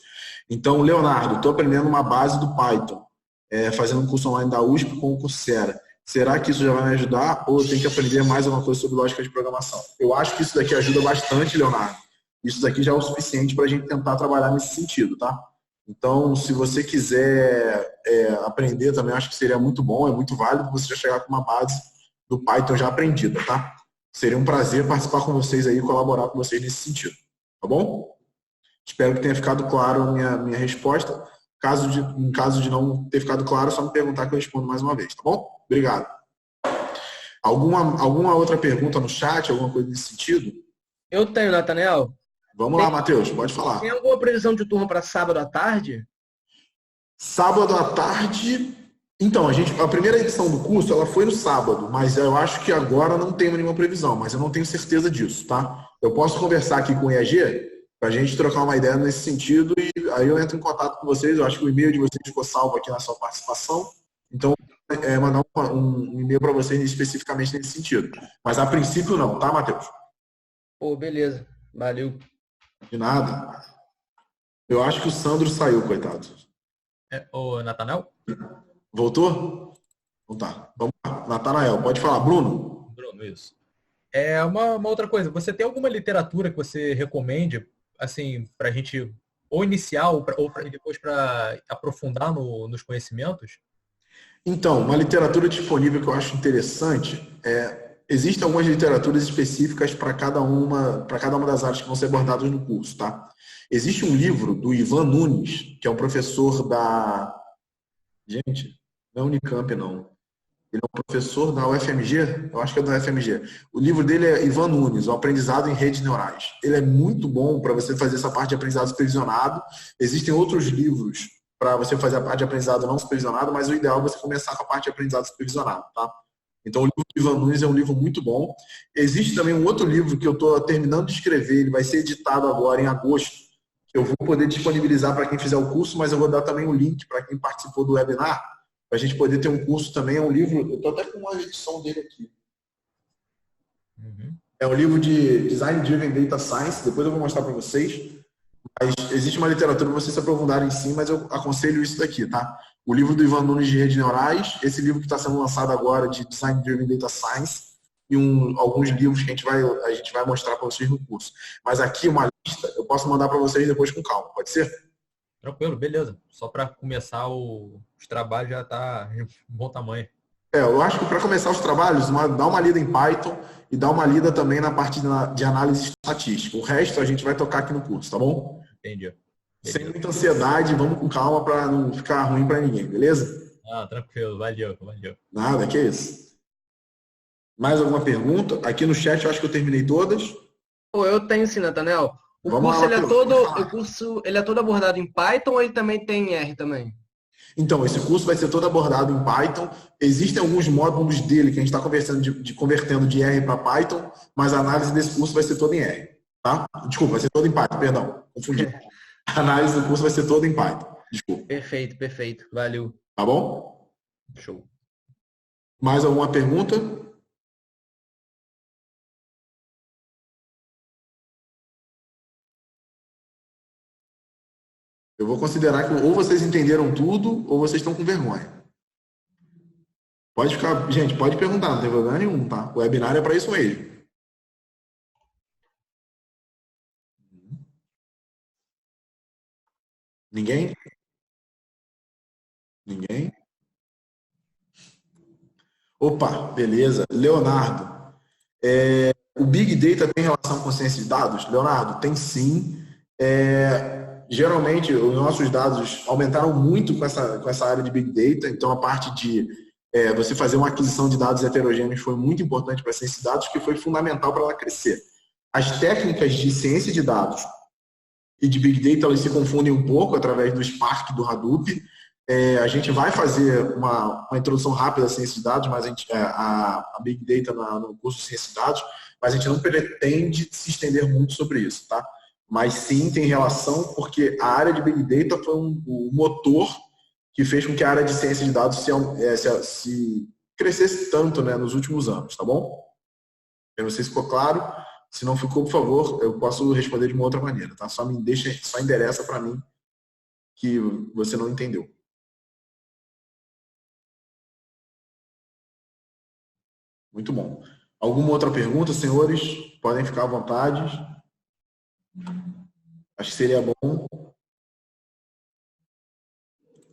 Então, Leonardo, estou aprendendo uma base do Python, fazendo um curso online da USP com o Coursera. Será que isso já vai me ajudar ou eu tenho que aprender mais alguma coisa sobre lógica de programação? Eu acho que isso daqui ajuda bastante, Leonardo. Isso daqui já é o suficiente para a gente tentar trabalhar nesse sentido, tá? Então, se você quiser aprender também, acho que seria muito bom, é muito válido você já chegar com uma base do Python já aprendida, tá? Seria um prazer participar com vocês aí e colaborar com vocês nesse sentido, tá bom? Espero que tenha ficado claro a minha resposta. Em caso de não ter ficado claro, é só me perguntar que eu respondo mais uma vez, tá bom? Obrigado. Alguma outra pergunta no chat, alguma coisa nesse sentido? Eu tenho, Nathaniel. Vamos lá, Matheus, pode falar. Tem alguma previsão de turma para sábado à tarde? Sábado à tarde. Então, a primeira edição do curso ela foi no sábado, mas eu acho que agora não tem nenhuma previsão, mas eu não tenho certeza disso, tá? Eu posso conversar aqui com o IAG para a gente trocar uma ideia nesse sentido e aí eu entro em contato com vocês. Eu acho que o e-mail de vocês ficou salvo aqui na sua participação, então mandar um e-mail para vocês especificamente nesse sentido. Mas a princípio não, tá, Matheus? Pô, beleza. Valeu. De nada. Eu acho que o Sandro saiu, coitado. Ô, Nathanael? Voltou? Então tá. Vamos lá. Natanael, pode falar. Bruno? Bruno, isso. Uma outra coisa, você tem alguma literatura que você recomende, assim, para a gente ou iniciar ou depois para aprofundar nos conhecimentos? Então, uma literatura disponível que eu acho interessante existem algumas literaturas específicas para cada uma das áreas que vão ser abordadas no curso, tá? Existe um livro do Ivan Nunes, que é um professor da... Gente, não é Unicamp, não. Ele é um professor da UFMG, eu acho que é da UFMG. O livro dele é Ivan Nunes, O Aprendizado em Redes Neurais. Ele é muito bom para você fazer essa parte de aprendizado supervisionado. Existem outros livros para você fazer a parte de aprendizado não supervisionado, mas o ideal é você começar com a parte de aprendizado supervisionado, tá? Então, o livro do Ivan Nunes é um livro muito bom. Existe também um outro livro que eu estou terminando de escrever, ele vai ser editado agora em agosto. Eu vou poder disponibilizar para quem fizer o curso, mas eu vou dar também o link para quem participou do webinar, para a gente poder ter um curso também. É um livro, eu estou até com uma edição dele aqui. É um livro de Design Driven Data Science, depois eu vou mostrar para vocês. Mas existe uma literatura para vocês se aprofundarem em si, mas eu aconselho isso daqui, tá? O livro do Ivan Nunes de Redes Neurais, esse livro que está sendo lançado agora de Design Driven Data Science e alguns livros que a gente vai mostrar para vocês no curso. Mas aqui uma lista, eu posso mandar para vocês depois com calma, pode ser? Tranquilo, beleza. Só para começar os trabalhos já está em bom tamanho. Eu acho que para começar os trabalhos, dá uma lida em Python e dá uma lida também na parte de análise estatística. O resto a gente vai tocar aqui no curso, tá bom? Entendi. Sem muita ansiedade, vamos com calma para não ficar ruim para ninguém, beleza? Tranquilo, valeu, valeu. Nada, que isso. Mais alguma pergunta? Aqui no chat eu acho que eu terminei todas. Pô, eu tenho sim, Nathaniel. O Vamos curso, lá, ele é Matheus, todo, pode falar. o curso, ele é todo abordado em Python ou ele também tem em R também? Então, esse curso vai ser todo abordado em Python. Existem alguns módulos dele que a gente está convertendo de R para Python, mas a análise desse curso vai ser toda em R. Tá? Desculpa, vai ser toda em Python, perdão. Confundi. A análise do curso vai ser toda em Python. Desculpa. Perfeito, perfeito. Valeu. Tá bom? Show. Mais alguma pergunta? Eu vou considerar que ou vocês entenderam tudo ou vocês estão com vergonha. Pode ficar, gente, pode perguntar, não tem problema nenhum, tá? O webinar é para isso mesmo. Ninguém? Ninguém? Opa, beleza. Leonardo, o Big Data tem relação com ciência de dados? Leonardo, tem sim. Geralmente, os nossos dados aumentaram muito com essa área de Big Data, então a parte de você fazer uma aquisição de dados heterogêneos foi muito importante para a ciência de dados, que foi fundamental para ela crescer. As técnicas de ciência de dados e de Big Data, elas se confundem um pouco através do Spark, do Hadoop. A gente vai fazer uma introdução rápida à ciência de dados, mas a Big Data no curso de ciência de dados, mas a gente não pretende se estender muito sobre isso, tá? Mas sim tem relação, porque a área de Big Data foi o motor que fez com que a área de ciência de dados se crescesse tanto, né, nos últimos anos, tá bom? Eu não sei se ficou claro. Se não ficou, por favor, eu posso responder de uma outra maneira, tá? Só endereça para mim que você não entendeu. Muito bom. Alguma outra pergunta, senhores? Podem ficar à vontade. Acho que seria bom.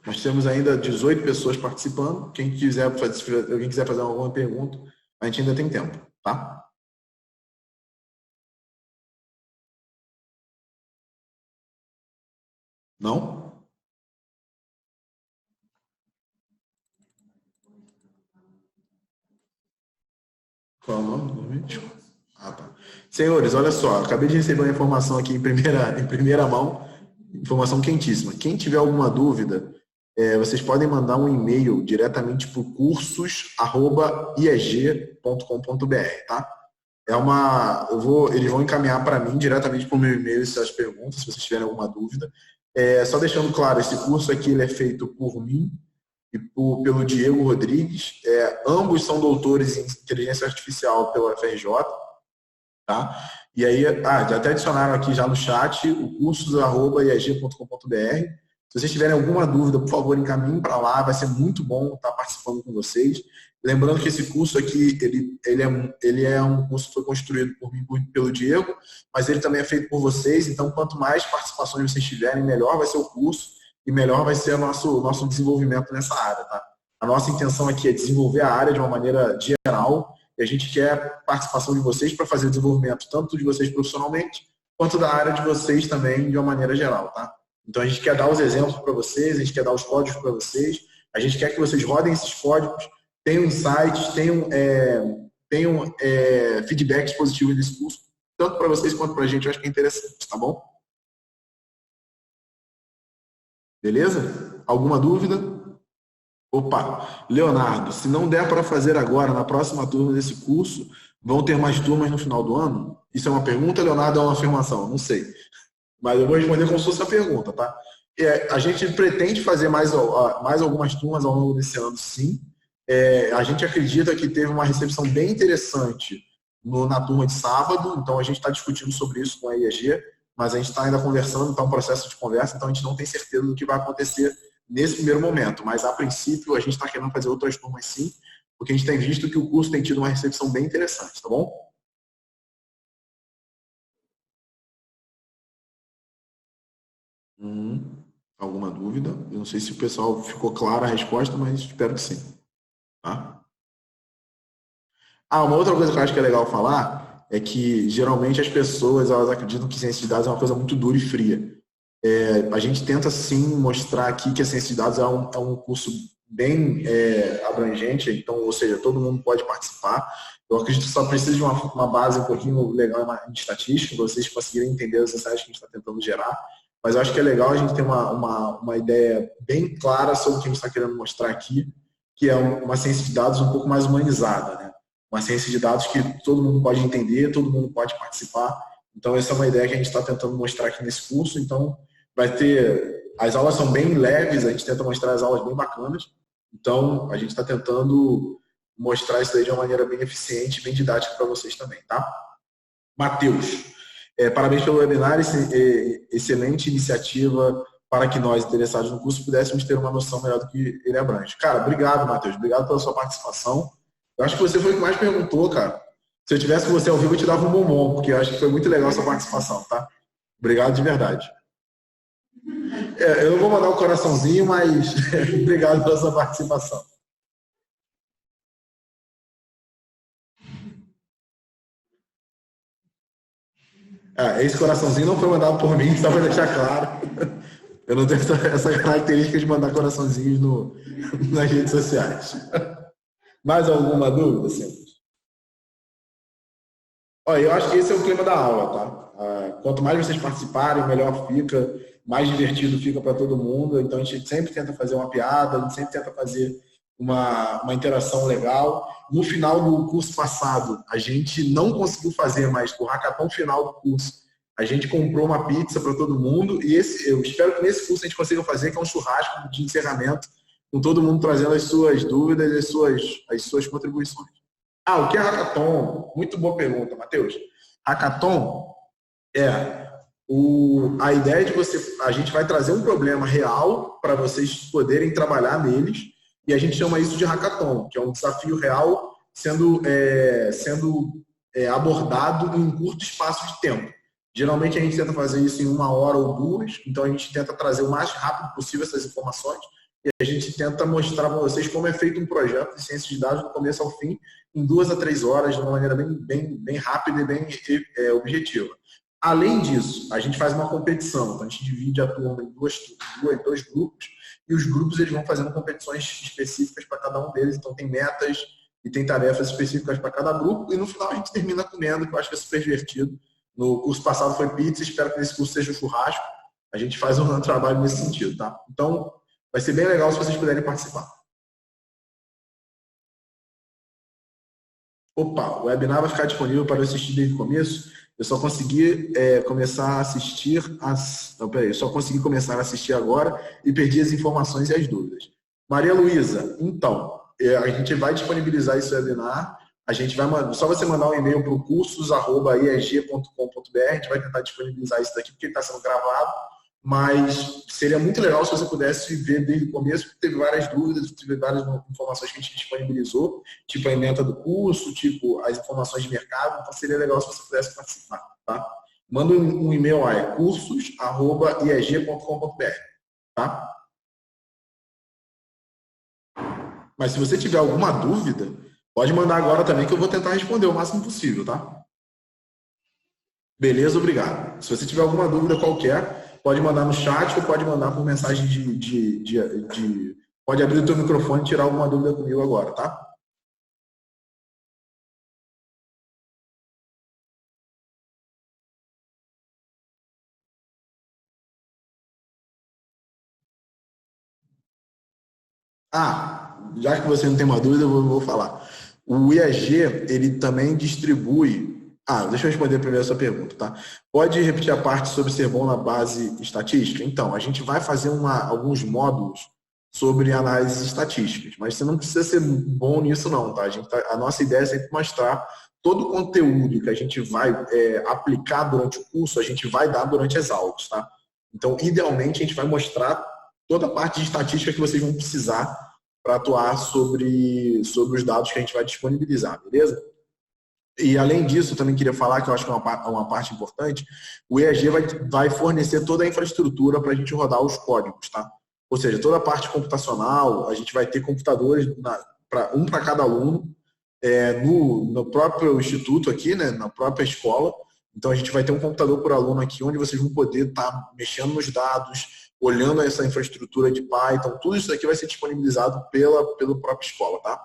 Nós temos ainda 18 pessoas participando. Quem quiser fazer alguma pergunta, a gente ainda tem tempo, tá? Não? Qual é o nome do vídeo? Ah, tá. Senhores, olha só, acabei de receber uma informação aqui em primeira mão, informação quentíssima. Quem tiver alguma dúvida, vocês podem mandar um e-mail diretamente para o cursos@ieg.com.br, tá? Eles vão encaminhar para mim diretamente para o meu e-mail essas perguntas, se vocês tiverem alguma dúvida. Só deixando claro, esse curso aqui ele é feito por mim e pelo Diego Rodrigues. Ambos são doutores em inteligência artificial pela FRJ, tá? E aí, já até adicionaram aqui já no chat o cursos@ieg.com.br. Se vocês tiverem alguma dúvida, por favor, encaminhem para lá, vai ser muito bom estar participando com vocês. Lembrando que esse curso aqui, ele é um curso que foi construído por mim e pelo Diego, mas ele também é feito por vocês, então quanto mais participações vocês tiverem, melhor vai ser o curso e melhor vai ser o nosso desenvolvimento nessa área, tá? A nossa intenção aqui é desenvolver a área de uma maneira geral e a gente quer participação de vocês para fazer o desenvolvimento tanto de vocês profissionalmente, quanto da área de vocês também de uma maneira geral, tá? Então a gente quer dar os exemplos para vocês, a gente quer dar os códigos para vocês, a gente quer que vocês rodem esses códigos, tenham insights, tenham feedbacks positivos desse curso, tanto para vocês quanto para a gente. Eu acho que é interessante, tá bom? Beleza? Alguma dúvida? Opa, Leonardo, se não der para fazer agora, na próxima turma desse curso, vão ter mais turmas no final do ano? Isso é uma pergunta, Leonardo, ou é uma afirmação? Não sei. Mas eu vou responder como se fosse a pergunta, tá? A gente pretende fazer mais algumas turmas ao longo desse ano, sim. A gente acredita que teve uma recepção bem interessante na turma de sábado, então a gente está discutindo sobre isso com a IEG, mas a gente está ainda conversando, está um processo de conversa, então a gente não tem certeza do que vai acontecer nesse primeiro momento, mas a princípio a gente está querendo fazer outras turmas sim, porque a gente tem visto que o curso tem tido uma recepção bem interessante, tá bom? Alguma dúvida? Eu não sei se o pessoal ficou clara a resposta, mas espero que sim. Tá? Uma outra coisa que eu acho que é legal falar é que geralmente as pessoas elas acreditam que ciência de dados é uma coisa muito dura e fria. A gente tenta sim mostrar aqui que a ciência de dados é um curso bem abrangente, então, ou seja, todo mundo pode participar. Eu acredito que só precisa de uma base um pouquinho legal em estatística, para vocês conseguirem entender os insights que a gente está tentando gerar. Mas eu acho que é legal a gente ter uma ideia bem clara sobre o que a gente está querendo mostrar aqui, que é uma ciência de dados um pouco mais humanizada, né? Uma ciência de dados que todo mundo pode entender, todo mundo pode participar. Então, essa é uma ideia que a gente está tentando mostrar aqui nesse curso. Então, as aulas são bem leves, a gente tenta mostrar as aulas bem bacanas. Então, a gente está tentando mostrar isso aí de uma maneira bem eficiente, bem didática para vocês também, tá? Matheus, parabéns pelo webinar, excelente iniciativa para que nós, interessados no curso, pudéssemos ter uma noção melhor do que ele abrange. Cara, obrigado, Matheus. Obrigado pela sua participação. Eu acho que você foi o que mais perguntou, cara. Se eu tivesse com você ao vivo, eu te dava um bombom, porque eu acho que foi muito legal a sua participação, tá? Obrigado de verdade. Eu não vou mandar um coraçãozinho, mas obrigado pela sua participação. Esse coraçãozinho não foi mandado por mim, só para deixar claro. Eu não tenho essa característica de mandar coraçãozinhos nas redes sociais. Mais alguma dúvida, Simples? Eu acho que esse é o clima da aula, tá? Quanto mais vocês participarem, melhor fica, mais divertido fica para todo mundo. Então a gente sempre tenta fazer uma piada, a gente sempre tenta fazer uma interação legal. No final do curso passado, a gente não conseguiu fazer, mas o hackathon final do curso, a gente comprou uma pizza para todo mundo e eu espero que nesse curso a gente consiga fazer, que é um churrasco de encerramento, com todo mundo trazendo as suas dúvidas e as suas contribuições. O que é hackathon? Muito boa pergunta, Matheus. Hackathon a ideia de a gente vai trazer um problema real para vocês poderem trabalhar neles e a gente chama isso de hackathon, que é um desafio real sendo abordado em um curto espaço de tempo. Geralmente a gente tenta fazer isso em 1 hora ou 2, então a gente tenta trazer o mais rápido possível essas informações e a gente tenta mostrar para vocês como é feito um projeto de ciência de dados do começo ao fim, em 2 a 3 horas, de uma maneira bem rápida e bem objetiva. Além disso, a gente faz uma competição, então a gente divide a turma em dois grupos e os grupos eles vão fazendo competições específicas para cada um deles, então tem metas e tem tarefas específicas para cada grupo, e no final a gente termina comendo, que eu acho que é super divertido. No curso passado foi pizza, espero que nesse curso seja o churrasco. A gente faz um trabalho nesse sentido, tá? Então, vai ser bem legal se vocês puderem participar. Opa, o webinar vai ficar disponível para assistir desde o começo. Eu só consegui começar a assistir eu só consegui começar a assistir agora e perdi as informações e as dúvidas. Maria Luísa, então, a gente vai disponibilizar esse webinar. A gente vai só você mandar um e-mail para o cursos@ieg.com.br. A gente vai tentar disponibilizar isso daqui porque ele está sendo gravado. Mas seria muito legal se você pudesse ver desde o começo, porque teve várias dúvidas, teve várias informações que a gente disponibilizou, tipo a ementa do curso, tipo as informações de mercado, então seria legal se você pudesse participar, tá? Manda um e-mail lá, é cursos@ieg.com.br, tá? Mas se você tiver alguma dúvida, pode mandar agora também que eu vou tentar responder o máximo possível, tá? Beleza, obrigado. Se você tiver alguma dúvida qualquer, pode mandar no chat ou pode mandar por mensagem pode abrir o teu microfone e tirar alguma dúvida comigo agora, tá? Já que você não tem uma dúvida, eu vou falar. O IAG, ele também distribui... deixa eu responder primeiro a sua pergunta, tá? Pode repetir a parte sobre ser bom na base estatística? Então, a gente vai fazer alguns módulos sobre análises estatísticas, mas você não precisa ser bom nisso não, tá? A nossa ideia é sempre mostrar todo o conteúdo que a gente vai aplicar durante o curso, a gente vai dar durante as aulas, tá? Então, idealmente, a gente vai mostrar toda a parte de estatística que vocês vão precisar para atuar sobre os dados que a gente vai disponibilizar, beleza? E além disso, eu também queria falar, que eu acho que é uma parte importante, o IAG vai fornecer toda a infraestrutura para a gente rodar os códigos, tá? Ou seja, toda a parte computacional, a gente vai ter computadores, um para cada aluno, no próprio instituto aqui, né, na própria escola. Então a gente vai ter um computador por aluno aqui, onde vocês vão poder estar mexendo nos dados, olhando essa infraestrutura de Python, tudo isso aqui vai ser disponibilizado pela própria escola, tá?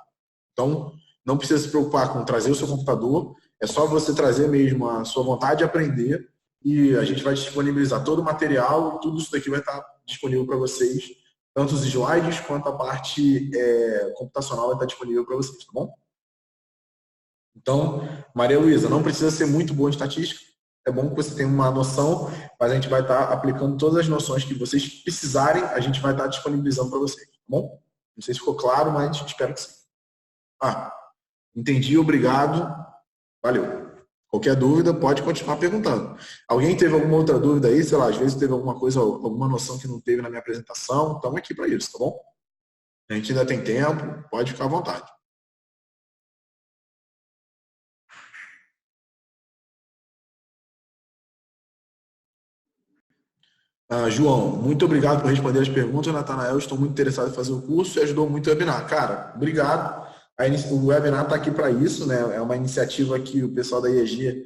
Então, não precisa se preocupar com trazer o seu computador, é só você trazer mesmo a sua vontade de aprender e a gente vai disponibilizar todo o material e tudo isso daqui vai estar disponível para vocês, tanto os slides quanto a parte computacional vai estar disponível para vocês, tá bom? Então, Maria Luísa, não precisa ser muito boa em estatística, é bom que você tenha uma noção, mas a gente vai estar aplicando todas as noções que vocês precisarem, a gente vai estar disponibilizando para vocês, tá bom? Não sei se ficou claro, mas espero que sim. Entendi, obrigado. Valeu. Qualquer dúvida, pode continuar perguntando. Alguém teve alguma outra dúvida aí? Sei lá, às vezes teve alguma coisa, alguma noção que não teve na minha apresentação. Estamos aqui para isso, tá bom? A gente ainda tem tempo, pode ficar à vontade. João, muito obrigado por responder as perguntas. Natanael, estou muito interessado em fazer o curso e ajudou muito o webinar. Cara, obrigado. O webinar está aqui para isso, né? É uma iniciativa que o pessoal da IEG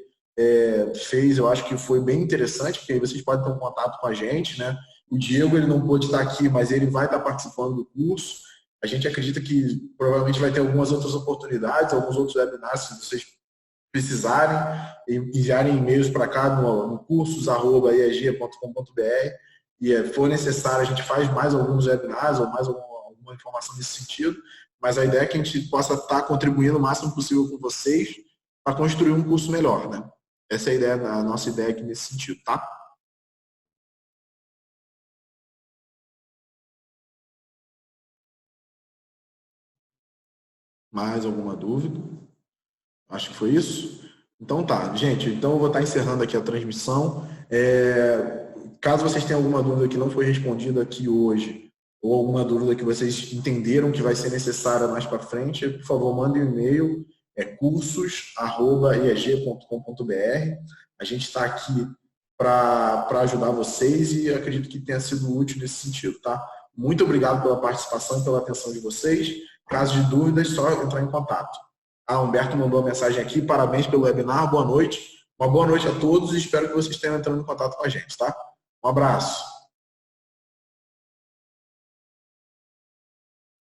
fez, eu acho que foi bem interessante, porque aí vocês podem ter um contato com a gente, né? O Diego, ele não pôde estar aqui, mas ele vai estar participando do curso. A gente acredita que provavelmente vai ter algumas outras oportunidades, alguns outros webinars, se vocês precisarem, enviarem e-mails para cá no cursos@ieg.com.br e for necessário, a gente faz mais alguns webinars ou mais alguma informação nesse sentido, mas a ideia é que a gente possa estar contribuindo o máximo possível com vocês para construir um curso melhor, né? Essa é a ideia, a nossa ideia aqui nesse sentido, tá? Mais alguma dúvida? Acho que foi isso. Então tá, gente. Então eu vou estar encerrando aqui a transmissão. Caso vocês tenham alguma dúvida que não foi respondida aqui hoje, ou alguma dúvida que vocês entenderam que vai ser necessária mais para frente, por favor, mandem um e-mail, cursos@ieg.com.br. A gente está aqui para ajudar vocês e acredito que tenha sido útil nesse sentido, tá? Muito obrigado pela participação e pela atenção de vocês. Caso de dúvidas, só entrar em contato. Humberto mandou uma mensagem aqui, parabéns pelo webinar, boa noite. Uma boa noite a todos e espero que vocês tenham entrado em contato com a gente, tá? Um abraço.